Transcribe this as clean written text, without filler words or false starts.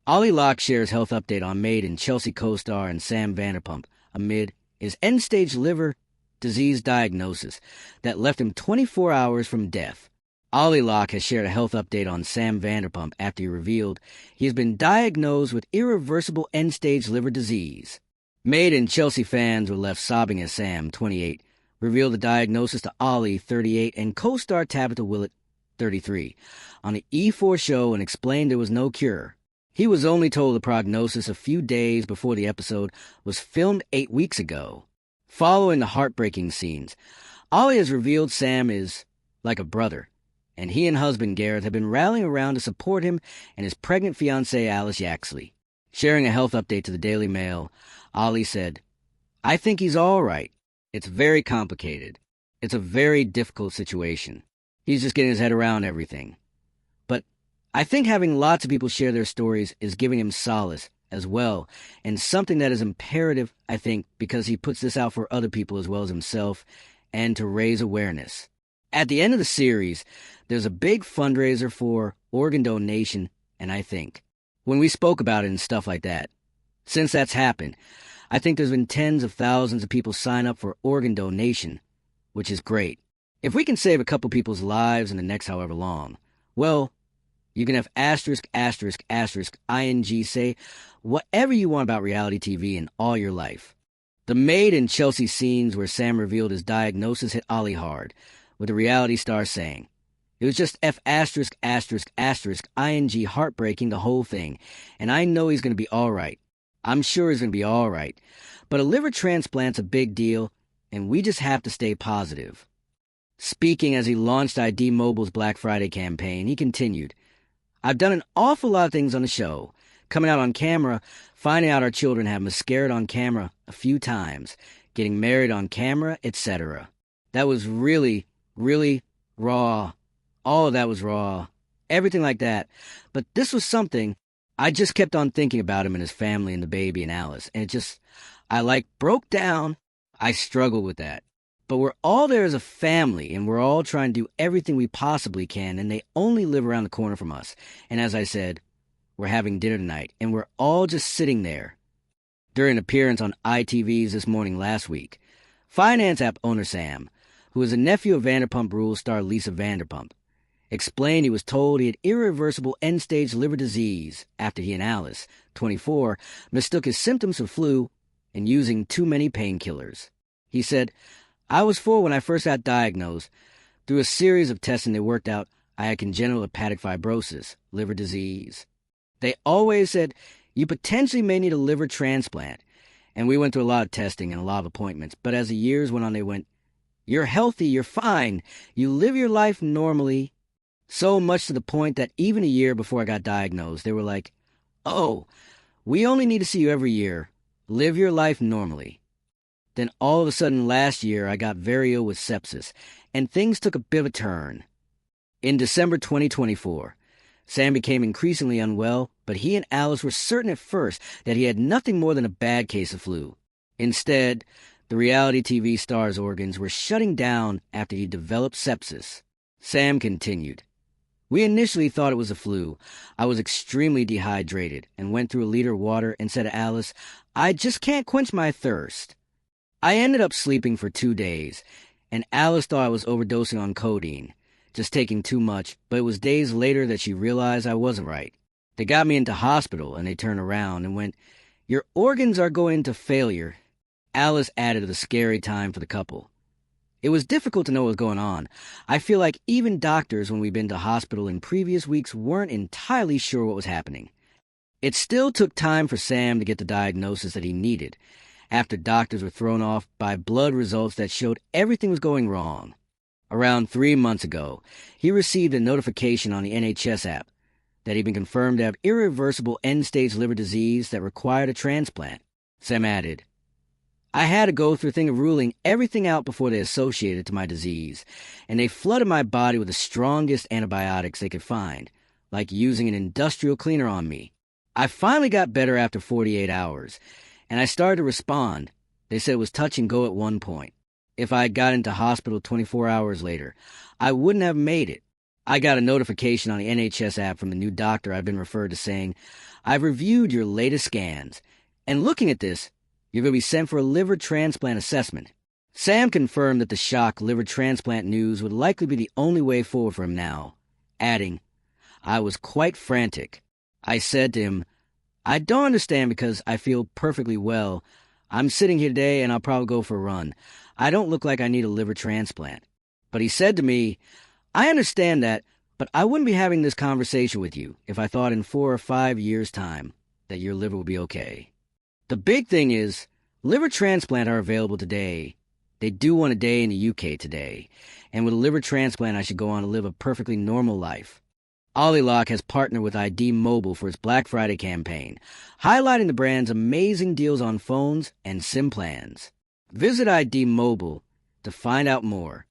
Ollie Locke shares health update on Maid and Chelsea co-star and Sam Vanderpump amid his end-stage liver disease diagnosis that left him 24 hours from death. Ollie Locke has shared a health update on Sam Vanderpump after he revealed he has been diagnosed with irreversible end-stage liver disease. Maid and Chelsea fans were left sobbing as Sam, 28, revealed the diagnosis to Ollie, 38, and co-star Tabitha Willett, 33, on the E4 show and explained there was no cure. He was only told the prognosis a few days before the episode was filmed 8 weeks ago. Following the heartbreaking scenes, Ollie has revealed Sam is like a brother, and he and husband Gareth have been rallying around to support him and his pregnant fiancée Alice Yaxley. Sharing a health update to the Daily Mail, Ollie said, "I think he's all right. It's very complicated. It's a very difficult situation. He's just getting his head around everything. But I think having lots of people share their stories is giving him solace as well, and something that is imperative, I think, because he puts this out for other people as well as himself, and to raise awareness." At the end of the series, there's a big fundraiser for organ donation, and I think, when we spoke about it and stuff like that, since that's happened, I think there's been tens of thousands of people sign up for organ donation, which is great. If we can save a couple people's lives in the next however long, well, you can have ****ing say whatever you want about reality TV in all your life. The Maid and Chelsea scenes where Sam revealed his diagnosis hit Ollie hard, with the reality star saying, "It was just ****ing heartbreaking, the whole thing, and I know he's going to be all right. I'm sure he's going to be all right. But a liver transplant's a big deal, and we just have to stay positive." Speaking as he launched ID Mobile's Black Friday campaign, he continued, "I've done an awful lot of things on the show, coming out on camera, finding out our children have miscarried on camera a few times, getting married on camera, etc. That was really raw. All of that was raw. Everything like that. But this was something. I just kept on thinking about him and his family and the baby and Alice. And I broke down. I struggled with that. But we're all there as a family, and we're all trying to do everything we possibly can, and they only live around the corner from us. And as I said, we're having dinner tonight, and we're all just sitting there." During an appearance on ITV's This Morning last week, finance app owner Sam, who is a nephew of Vanderpump Rules star Lisa Vanderpump, explained he was told he had irreversible end-stage liver disease after he and Alice, 24, mistook his symptoms for flu and using too many painkillers. He said, "I was 4 when I first got diagnosed. Through a series of testing, they worked out I had congenital hepatic fibrosis, liver disease. They always said, you potentially may need a liver transplant. And we went through a lot of testing and a lot of appointments. But as the years went on, they went, you're healthy, you're fine, you live your life normally." So much to the point that even a year before I got diagnosed, they were like, "Oh, we only need to see you every year. Live your life normally." Then all of a sudden last year, I got very ill with sepsis, and things took a bit of a turn. In December 2024, Sam became increasingly unwell, but he and Alice were certain at first that he had nothing more than a bad case of flu. Instead, the reality TV star's organs were shutting down after he developed sepsis. Sam continued, "We initially thought it was a flu. I was extremely dehydrated and went through a liter of water and said to Alice, I just can't quench my thirst. I ended up sleeping for 2 days, and Alice thought I was overdosing on codeine, just taking too much, but it was days later that she realized I wasn't right. They got me into hospital, and they turned around and went, 'Your organs are going into failure.'" Alice added to the scary time for the couple. "It was difficult to know what was going on. I feel like even doctors, when we've been to hospital in previous weeks, weren't entirely sure what was happening. It still took time for Sam to get the diagnosis that he needed, after doctors were thrown off by blood results that showed everything was going wrong. Around 3 months ago, he received a notification on the NHS app that he'd been confirmed to have irreversible end-stage liver disease that required a transplant." Sam added, "I had to go through a thing of ruling everything out before they associated it to my disease, and they flooded my body with the strongest antibiotics they could find, like using an industrial cleaner on me. I finally got better after 48 hours, and I started to respond. They said it was touch and go at one point. If I had got into hospital 24 hours later, I wouldn't have made it. I got a notification on the NHS app from the new doctor I've been referred to saying, I've reviewed your latest scans, and looking at this, you're going to be sent for a liver transplant assessment. Sam confirmed that the shock liver transplant news would likely be the only way forward for him now, adding, I was quite frantic. I said to him, I don't understand because I feel perfectly well. I'm sitting here today and I'll probably go for a run. I don't look like I need a liver transplant. But he said to me, I understand that, but I wouldn't be having this conversation with you if I thought in 4 or 5 years' time that your liver would be okay. The big thing is, liver transplants are available today. They do one a day in the UK today. And with a liver transplant, I should go on to live a perfectly normal life. Ollie Locke has partnered with ID Mobile for its Black Friday campaign, highlighting the brand's amazing deals on phones and SIM plans. Visit ID Mobile to find out more.